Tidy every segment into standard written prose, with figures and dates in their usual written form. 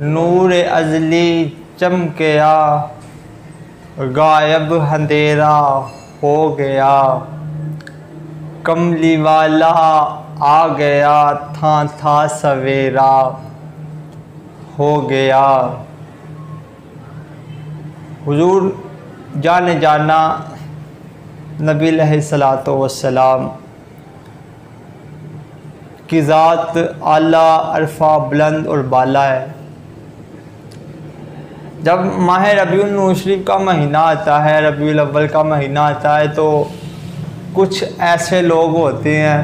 नूर अजली चमकया, गायब अंधेरा हो गया, कमली वाला आ गया, था सवेरा हो गया। हुजूर जाने जाना नबी अलैहिस्सलातो वस्सलाम की ज़ात आला अरफा बुलंद और बाला है। जब माह रबीउल नूर शरीफ का महीना आता है, रबीउल अव्वल का महीना आता है, तो कुछ ऐसे लोग होते हैं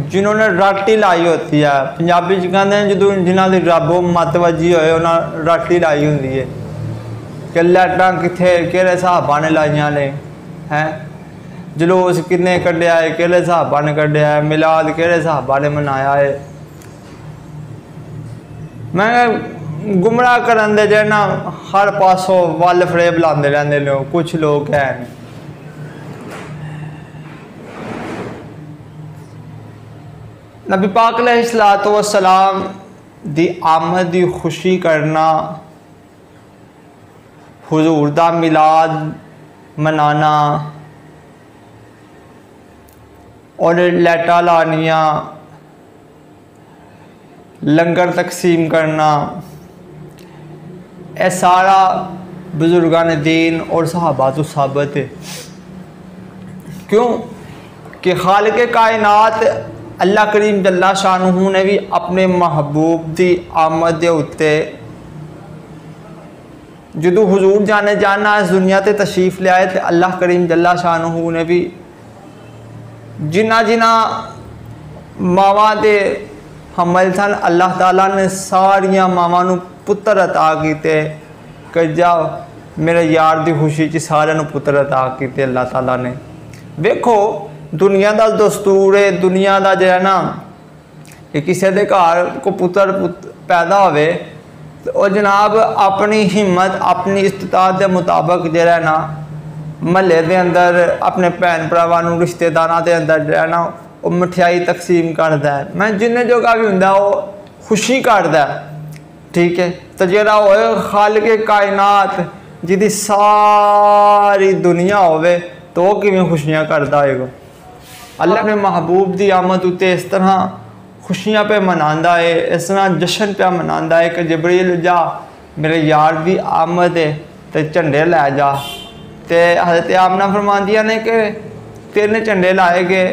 जिन्होंने राटी लाई होती है। पंजाबी च कहते हैं जो जिन्होंने रबों मत वजी होए उन्हें राटी लाई होंगी है कि लाइटां कित्थे केड़े हिसाबां ने लाइयां ने हैं, जलूस किन्ने कड्ढिया है, केड़े हिसाबां ने कड्ढिया है, मिलाद केड़े हिसाबां ने मनाया है। मैं गुमराह करन दे जे ना हर पासों वल फरेब लाते रहते लोग, कुछ लोग हैं। नबी पाक अलैहिस्सलातो वस्सलाम दी आमद दी खुशी करना, हुजूर दा मिलाद मनाना और लाइटां लानियां, लंगर तकसीम करना, यह सारा बुजुर्गान दीन और सहाबा तो साबित है। क्यों कि खालिक कायनात अल्लाह करीम जल्ला शानुहु ने भी अपने महबूब की आमद के उत्ते जो हुजूर जाने जाना इस दुनिया ते तशरीफ ले आए, तो अल्लाह करीम जल्ला शानुहु ने भी जिन्ना जिन्ना मावां दे हमल सन, अल्लाह ताला ने सारिया मावां नू पुत्र अता कीते कि जाओ मेरे यार की खुशी च सारियां नू पुत्र अता कीते अल्लाह ताला ने। वेखो दुनिया का दस्तूर है, दुनिया का जो है ना कि किसी के घर को पुत्र पैदा होवे तो जनाब अपनी हिम्मत अपनी इस्तात के मुताबिक जो है ना महल्ले के अंदर अपने भैन भरावां रिश्तेदारों के अंदर जो है ना वो मिठाई तकसीम करता है। मैं जिन्हें जोगा भी होंदा वो खुशी करता है, ठीक है। तो जो होए खालिक कायनात जिदी सारी दुनिया होवे तो वो किवें खुशियाँ करता होएगा। अल्लाह अपने महबूब की आमद उत्ते इस तरह खुशियाँ पे मनांदा है, इस तरह जश्न पे मनांदा है कि जिब्रील जा मेरे यार की आमद है तो झंडे लै जा। तो हज़रत आमना फरमांदियां ने कि 3 झंडे लाए गए,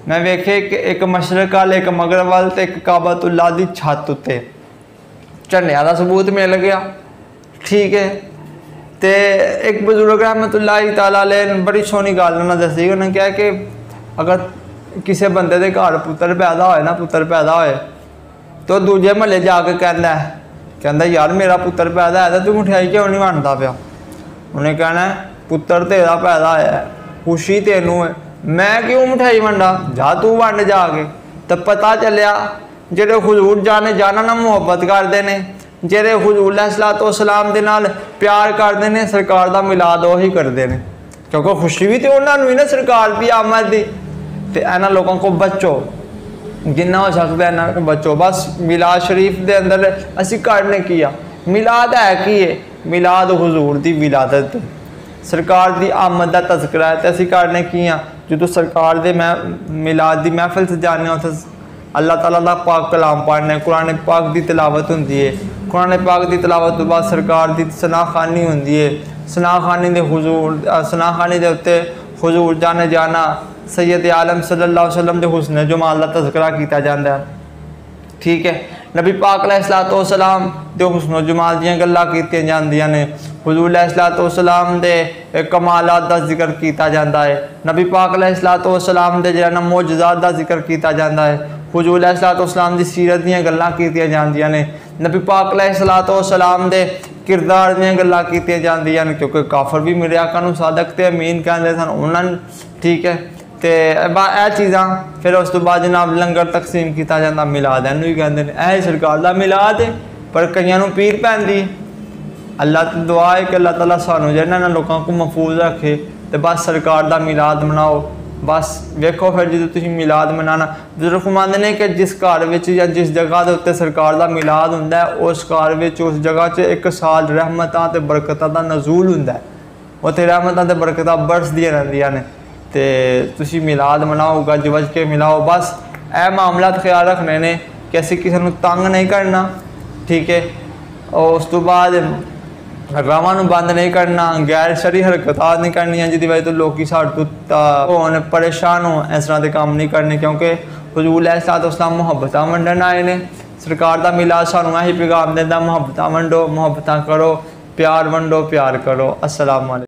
मैं वेखे कि एक मशरक वाल, एक मगरब वाल तो एक काबतुल्लाह की छत उत्ते झंडिया का सबूत मिल गया, ठीक है। तो एक बजुर्ग रहमतुल्लाह तआला अलैह बड़ी सोहनी गल उन्हें दसी, उन्हें कहा कि अगर किसी बंदे के घर पुत्र पैदा होए ना, पुत्र पैदा होए तो दूजे महल्ले जाके कहना यार मेरा पुत्र पैदा है तो तू मिठाई क्यों नहीं वंडदा पिया। उन्हें कहना पुत्र तेरा पैदा है, खुशी तेनू है, मैं क्यों मिठाई वंडा, जा तू वंड जाके। तो पता चलिया जेडे हुजूर जाने जाना ना मुहब्बत करते हैं, जेडे हुजूर अलैहिस्सलातो वस्सलाम दे नाल प्यार करते हैं, सरकार का मिलाद वही करते हैं, क्योंकि खुशी भी तो उन्होंने ही ना सरकार की आमद की। तो इन्होंने लोगों को बचो, जिन्ना हो सकता है इन्होंने को बचो। बस मिलाद शरीफ के अंदर असी करने किया, मिलाद है कि है, मिलाद हुजूर की विलादत सरकार की आमद का तस्करा है। तो असी करने किया जो सरकार के मिलाद की महफिल से जाने उस अल्लाह ताला का पाक कलाम पढ़ने, कुरान पाक की तिलावत होंदी है, कुरान पाक की तिलावत तो बाद सरकार की सनाखानी होंदी है, सनाखानी के हुजूर सनाखानी के उत्ते हुजूर जाने जाना सैयद आलम सल्लल्लाहु अलैहि वसल्लम के हुस्न जमाल का तज़किरा किया जाता है, ठीक है। नबी पाक अलैहिस्सलातो वस्सलाम के हुस्न जमाल दीयां गल्लां कीतियां जांदियां ने, हुजूर अलैहिस्सलातो वस्सलाम के कमालात का जिक्र किया जाता है, नबी पाक अलैहिस्सलातो वस्सलाम के जो मोजज़ात का जिक्र किया जाता है, हुजूर अलैहिस्सलातो वस्सलाम की सीरत दीयां गल्लां कीतियां जांदियां ने, नबी पाक अलैहिस्सलातो वस्सलाम के किरदार दीयां गल्लां कीतियां जांदियां ने, क्योंकि काफर भी मेरे आका नूं सादक ते अमीन कहंदे सन उन्होंने, ठीक है। तो यह चीज़ा फिर उस तो बाद जनाब लंगर तकसीम किया जाता, मिलाद इनू ही कहते हैं, यह सरकार का मिलाद है, पर कईयां नूं पीर पैंदी। अल्लाह तो दुआ है कि अल्लाह ताला सानू जिन्हां लोगों को महफूज रखे, तो बस सरकार का मिलाद मनाओ, बस वेखो फिर जो तुम मिलाद मनाना बजुर्ग फरमांदे ने कि जिस घर विच या जिस जगह के उत्ते सरकार का मिलाद हुंदा है उस घर विच उस जगह च एक साल रहमतां ते बरकतां दा नज़ूल हुंदा है, उत्थे रहमतां ते बरकतां बरसदियां रहिंदियां ने। ते तुसीं मिलाद मनाओ, गज वज के मिलाओ। बस ए मामला ख्याल रखने ने कि असीं किसी नूं तंग नहीं करना, ठीक है। और उस तो बाद रावां नूं बंद नहीं करना, गैर शरी हरकतां नहीं करनियां जिहदी वजह तो लोग साडे तो होण परेशान हो, इस तरह के काम नहीं करने। क्योंकि हुजूर अलैहिस्सलाम मुहब्बतां वंडण आए ने, सरकार दा मिलाद सानूं यही पैगाम दिंदा, मुहब्बतां वंडो, मुहब्बतां करो, प्यार वंडो, प्यार करो। अस्सलाम वालेकुम।